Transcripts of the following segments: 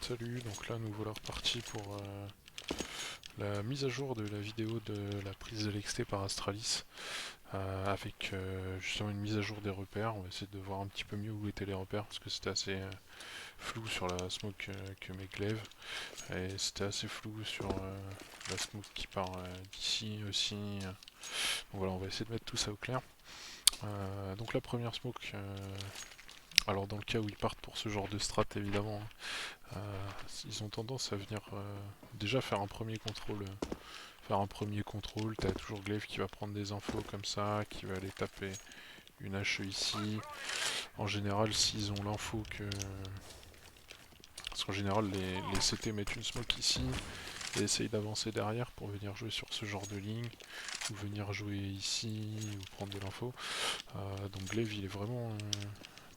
Salut, donc là nous voilà repartis pour la mise à jour de la vidéo de la prise de l'XT par Astralis avec justement une mise à jour des repères. On va essayer de voir un petit peu mieux où étaient les repères parce que c'était assez flou sur la smoke que Meglev et c'était assez flou sur la smoke qui part d'ici aussi. Donc voilà, on va essayer de mettre tout ça au clair. Donc la première smoke, alors dans le cas où ils partent pour ce genre de strat évidemment, hein, ils ont tendance à venir déjà faire un premier contrôle. T'as toujours Glaive qui va prendre des infos comme ça, qui va aller taper une hache ici. En général, s'ils ont l'info que... Parce qu'en général, les CT mettent une smoke ici et essayent d'avancer derrière pour venir jouer sur ce genre de ligne, ou venir jouer ici, ou prendre de l'info. Donc Glaive, il est vraiment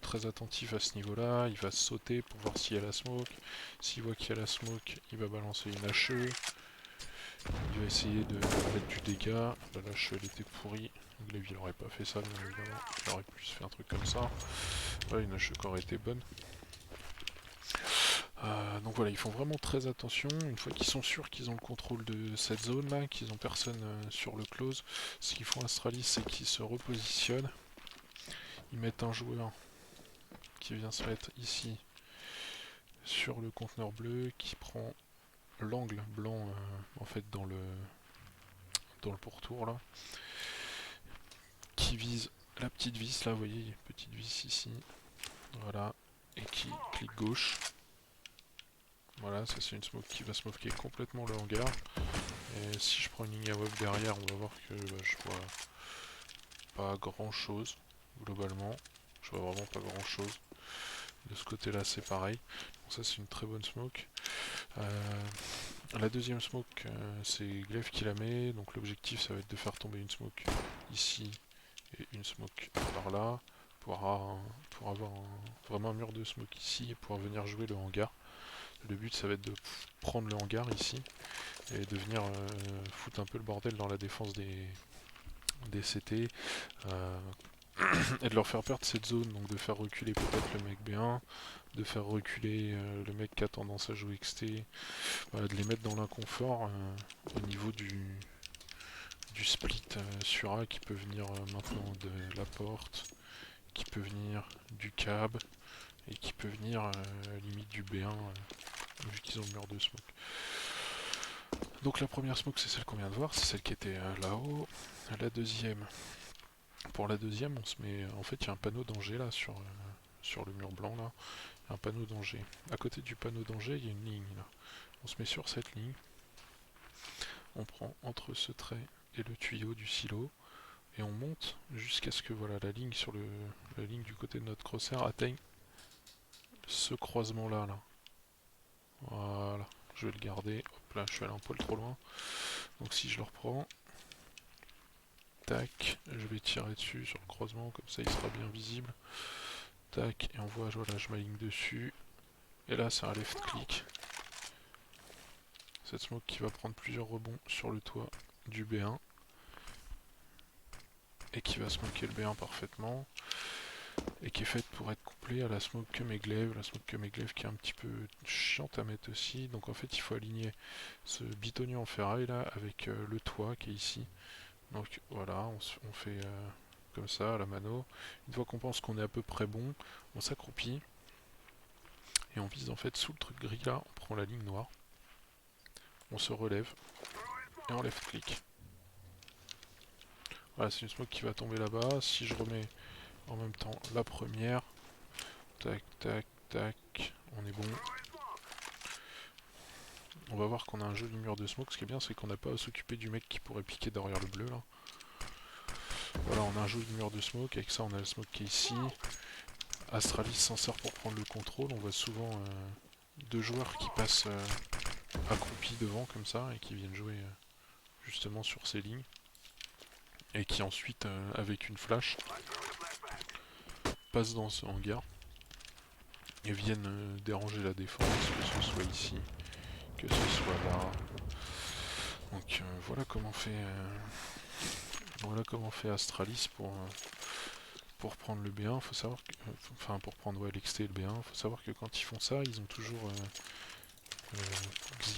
très attentif à ce niveau-là. Il va sauter pour voir s'il y a la smoke. S'il voit qu'il y a la smoke, il va balancer une HE. Il va essayer de mettre du dégât. La lâche elle était pourrie. Glaive il aurait pas fait ça bien évidemment. Il aurait pu se faire un truc comme ça. Voilà, une hache qui aurait été bonne. Donc voilà, ils font vraiment très attention. Une fois qu'ils sont sûrs qu'ils ont le contrôle de cette zone là, qu'ils ont personne sur le close, ce qu'ils font Astralis c'est qu'ils se repositionnent. Ils mettent un joueur qui vient se mettre ici sur le conteneur bleu, qui prend l'angle blanc en fait dans le pourtour là, qui vise la petite vis là, vous voyez, il y a une petite vis ici, voilà, et qui clique gauche. Voilà, ça c'est une smoke qui va smoker complètement le hangar. Et si je prends une ligne à web derrière, on va voir que je vois pas grand chose, globalement. Je vois vraiment pas grand chose. De ce côté là c'est pareil. Donc ça c'est une très bonne smoke. La deuxième smoke, c'est Glaive qui la met. Donc l'objectif ça va être de faire tomber une smoke ici et une smoke par là. Pour avoir vraiment un mur de smoke ici et pouvoir venir jouer le hangar. Le but ça va être de prendre le hangar ici et de venir foutre un peu le bordel dans la défense des CT et de leur faire perdre cette zone, donc de faire reculer peut-être le mec B1, de faire reculer le mec qui a tendance à jouer XT, voilà, de les mettre dans l'inconfort au niveau du split sur A qui peut venir maintenant de la porte, qui peut venir du cab et qui peut venir limite du B1 vu qu'ils ont le mur de smoke. Donc la première smoke c'est celle qu'on vient de voir, c'est celle qui était là-haut. La deuxième, pour la deuxième on se met, en fait il y a un panneau danger là sur le mur blanc là, un panneau danger. À côté du panneau danger il y a une ligne là. On se met sur cette ligne, on prend entre ce trait et le tuyau du silo et on monte jusqu'à ce que voilà la ligne la ligne du côté de notre crosshair atteigne ce croisement là. Voilà, je vais le garder. Hop là, je suis allé un poil trop loin. Donc si je le reprends, tac, je vais tirer dessus sur le croisement, comme ça il sera bien visible. Tac, et on voit, voilà, je m'aligne dessus. Et là c'est un left click. Cette smoke qui va prendre plusieurs rebonds sur le toit du B1. Et qui va smoker le B1 parfaitement. Et qui est faite pour être couplée à la smoke que Meglev. La smoke que Meglev qui est un petit peu chiante à mettre aussi. Donc en fait il faut aligner ce bitonnier en ferraille là avec le toit qui est ici. Donc voilà, on fait comme ça à la mano. Une fois qu'on pense qu'on est à peu près bon, on s'accroupit et on vise en fait sous le truc gris là, on prend la ligne noire, on se relève et on left click. Voilà, c'est une smoke qui va tomber là-bas. Si je remets en même temps la première, tac tac tac, on est bon. On va voir qu'on a un joli mur de smoke. Ce qui est bien, c'est qu'on n'a pas à s'occuper du mec qui pourrait piquer derrière le bleu là. Voilà, on a un joli mur de smoke. Avec ça, on a le smoke qui est ici. Astralis s'en sert pour prendre le contrôle. On voit souvent deux joueurs qui passent accroupis devant comme ça et qui viennent jouer justement sur ces lignes. Et qui ensuite, avec une flash, passent dans ce hangar et viennent déranger la défense, que ce soit ici, que ce soit là. Donc voilà comment fait Astralis pour prendre le B1. Faut savoir que, enfin pour prendre l'XT et le B1, faut savoir que quand ils font ça, ils ont toujours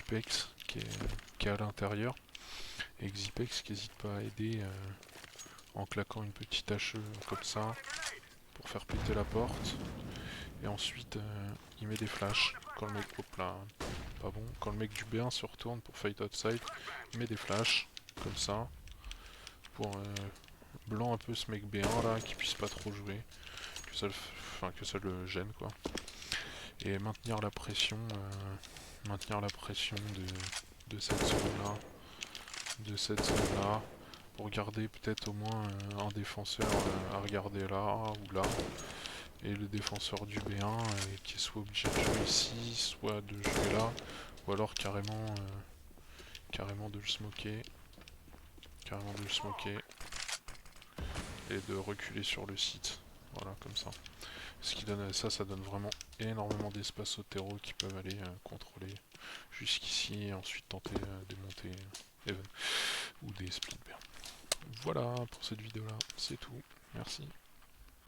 Xipex qui est à l'intérieur. Et Xipex qui n'hésite pas à aider en claquant une petite HE comme ça pour faire péter la porte. Et ensuite il met des flashs quand le mec, hop là, pas bon, quand le mec du B1 se retourne pour fight outside, il met des flashs comme ça pour blanc un peu ce mec B1 là qui puisse pas trop jouer, que ça le gêne quoi. Et maintenir la pression de cette zone là, pour garder peut-être au moins un défenseur à regarder là ou là, et le défenseur du B1 qui est soit obligé de jouer ici, soit de jouer là, ou alors carrément de le smoker, et de reculer sur le site, voilà comme ça. Ce qui donne ça donne vraiment énormément d'espace aux terreaux qui peuvent aller contrôler jusqu'ici et ensuite tenter de monter Even ou des split B. Voilà pour cette vidéo là, c'est tout, merci.